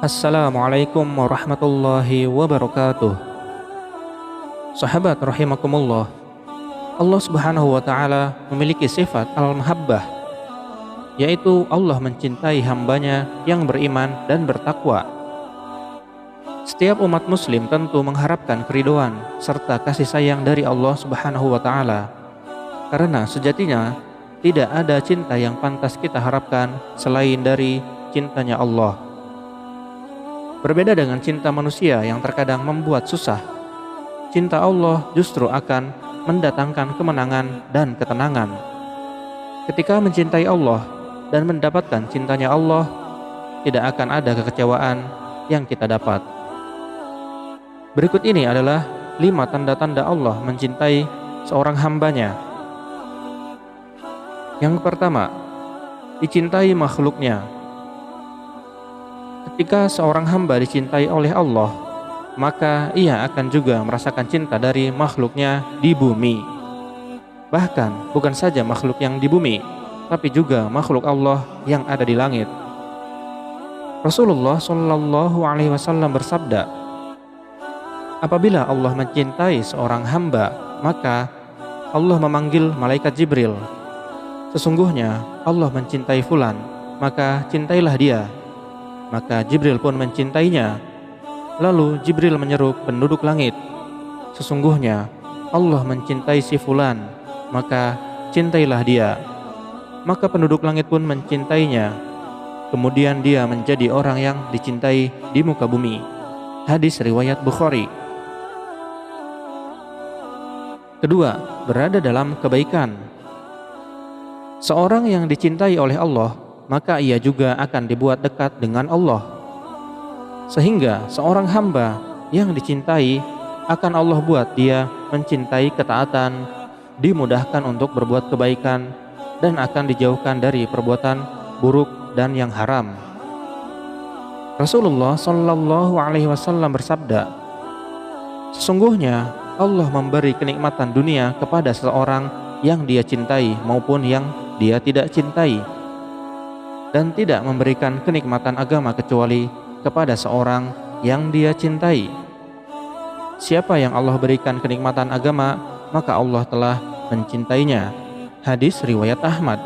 Assalamualaikum warahmatullahi wabarakatuh. Sahabat rahimakumullah, Allah Subhanahu wa taala memiliki sifat al-mahabbah, yaitu Allah mencintai hambanya yang beriman dan bertakwa. Setiap umat muslim tentu mengharapkan keridhaan serta kasih sayang dari Allah Subhanahu wa taala, karena sejatinya tidak ada cinta yang pantas kita harapkan selain dari cintanya Allah. Berbeda dengan cinta manusia yang terkadang membuat susah, cinta Allah justru akan mendatangkan kemenangan dan ketenangan. Ketika mencintai Allah dan mendapatkan cintanya Allah, tidak akan ada kekecewaan yang kita dapat. Berikut ini adalah 5 tanda-tanda Allah mencintai seorang hambanya. Yang pertama, dicintai makhluknya. Ketika seorang hamba dicintai oleh Allah, maka ia akan juga merasakan cinta dari makhluknya di bumi. Bahkan bukan saja makhluk yang di bumi, tapi juga makhluk Allah yang ada di langit. Rasulullah Shallallahu Alaihi Wasallam bersabda, apabila Allah mencintai seorang hamba, maka Allah memanggil malaikat Jibril. Sesungguhnya Allah mencintai fulan, maka cintailah dia. Maka Jibril pun mencintainya. Lalu Jibril menyeru penduduk langit, sesungguhnya Allah mencintai si fulan, maka cintailah dia. Maka penduduk langit pun mencintainya. Kemudian dia menjadi orang yang dicintai di muka bumi. Hadis riwayat Bukhari. Kedua, berada dalam kebaikan. Seorang yang dicintai oleh Allah, maka ia juga akan dibuat dekat dengan Allah. Sehingga seorang hamba yang dicintai akan Allah buat dia mencintai ketaatan, dimudahkan untuk berbuat kebaikan, dan akan dijauhkan dari perbuatan buruk dan yang haram. Rasulullah Shallallahu Alaihi Wasallam bersabda, sesungguhnya Allah memberi kenikmatan dunia kepada seseorang yang dia cintai maupun yang dia tidak cintai, dan tidak memberikan kenikmatan agama kecuali kepada seorang yang dia cintai. Siapa yang Allah berikan kenikmatan agama, maka Allah telah mencintainya. Hadis riwayat Ahmad.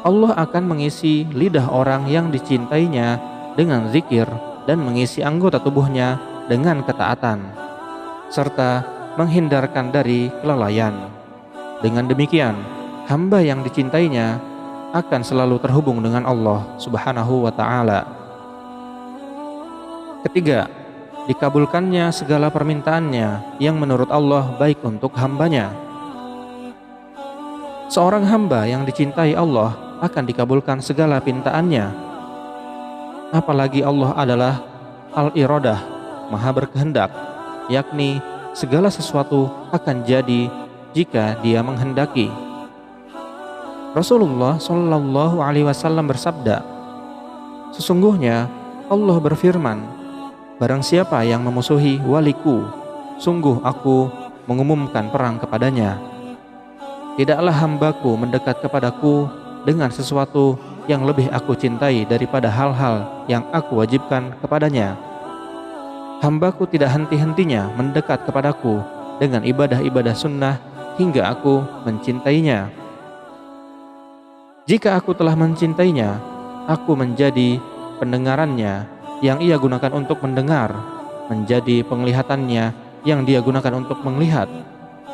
Allah akan mengisi lidah orang yang dicintainya dengan zikir dan mengisi anggota tubuhnya dengan ketaatan, serta menghindarkan dari kelalaian. Dengan demikian, hamba yang dicintainya akan selalu terhubung dengan Allah Subhanahu wa ta'ala. Ketiga, dikabulkannya segala permintaannya yang menurut Allah baik untuk hambanya. Seorang hamba yang dicintai Allah akan dikabulkan segala pintaannya. Apalagi Allah adalah Al-Iradah, Maha berkehendak, yakni segala sesuatu akan jadi jika Dia menghendaki. Rasulullah Shallallahu Alaihi Wasallam bersabda, sesungguhnya Allah berfirman, barang siapa yang memusuhi waliku, sungguh aku mengumumkan perang kepadanya. Tidaklah hambaku mendekat kepadaku dengan sesuatu yang lebih aku cintai daripada hal-hal yang aku wajibkan kepadanya. Hambaku tidak henti-hentinya mendekat kepadaku dengan ibadah-ibadah sunnah hingga aku mencintainya. Jika aku telah mencintainya, aku menjadi pendengarannya yang ia gunakan untuk mendengar, menjadi penglihatannya yang dia gunakan untuk melihat,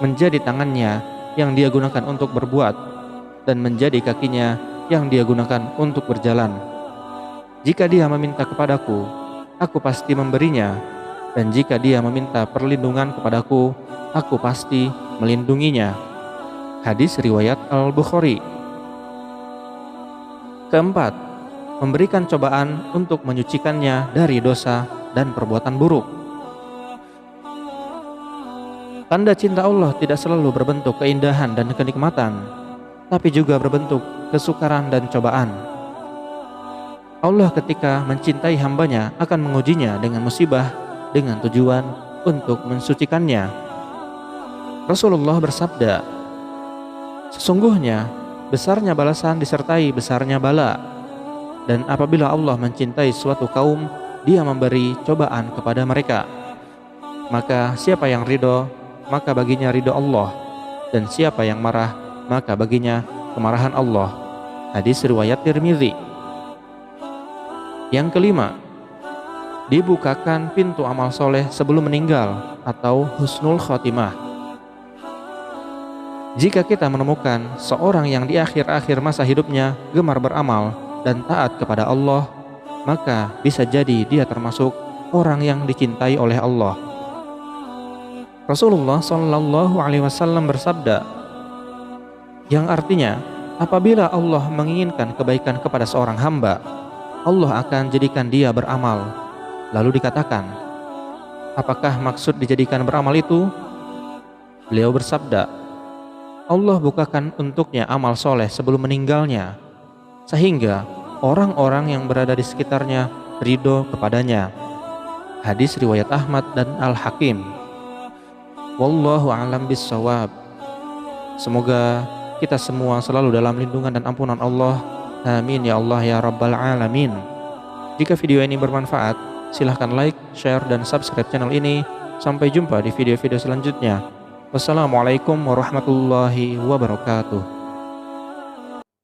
menjadi tangannya yang dia gunakan untuk berbuat, dan menjadi kakinya yang dia gunakan untuk berjalan. Jika dia meminta kepadaku, aku pasti memberinya, dan jika dia meminta perlindungan kepadaku, aku pasti melindunginya. Hadis riwayat Al-Bukhari. Keempat, memberikan cobaan untuk menyucikannya dari dosa dan perbuatan buruk. Tanda cinta Allah tidak selalu berbentuk keindahan dan kenikmatan, tapi juga berbentuk kesukaran dan cobaan. Allah ketika mencintai hambanya akan mengujinya dengan musibah dengan tujuan untuk mensucikannya. Rasulullah bersabda, sesungguhnya besarnya balasan disertai besarnya bala. Dan apabila Allah mencintai suatu kaum, Dia memberi cobaan kepada mereka. Maka siapa yang ridho, maka baginya ridho Allah. Dan siapa yang marah, maka baginya kemarahan Allah. Hadis riwayat Tirmidzi. Yang kelima, dibukakan pintu amal soleh sebelum meninggal atau husnul khotimah. Jika kita menemukan seorang yang di akhir-akhir masa hidupnya gemar beramal dan taat kepada Allah, maka bisa jadi dia termasuk orang yang dicintai oleh Allah. Rasulullah Shallallahu Alaihi Wasallam bersabda, yang artinya, apabila Allah menginginkan kebaikan kepada seorang hamba, Allah akan jadikan dia beramal. Lalu dikatakan, apakah maksud dijadikan beramal itu? Beliau bersabda, Allah bukakan untuknya amal soleh sebelum meninggalnya, sehingga orang-orang yang berada di sekitarnya ridho kepadanya. Hadis riwayat Ahmad dan Al-Hakim. Wallahu a'lam bissawab. Semoga kita semua selalu dalam lindungan dan ampunan Allah. Amin ya Allah ya Rabbal Alamin. Jika video ini bermanfaat, silahkan like, share, dan subscribe channel ini. Sampai jumpa di video-video selanjutnya. Wassalamualaikum warahmatullahi wabarakatuh.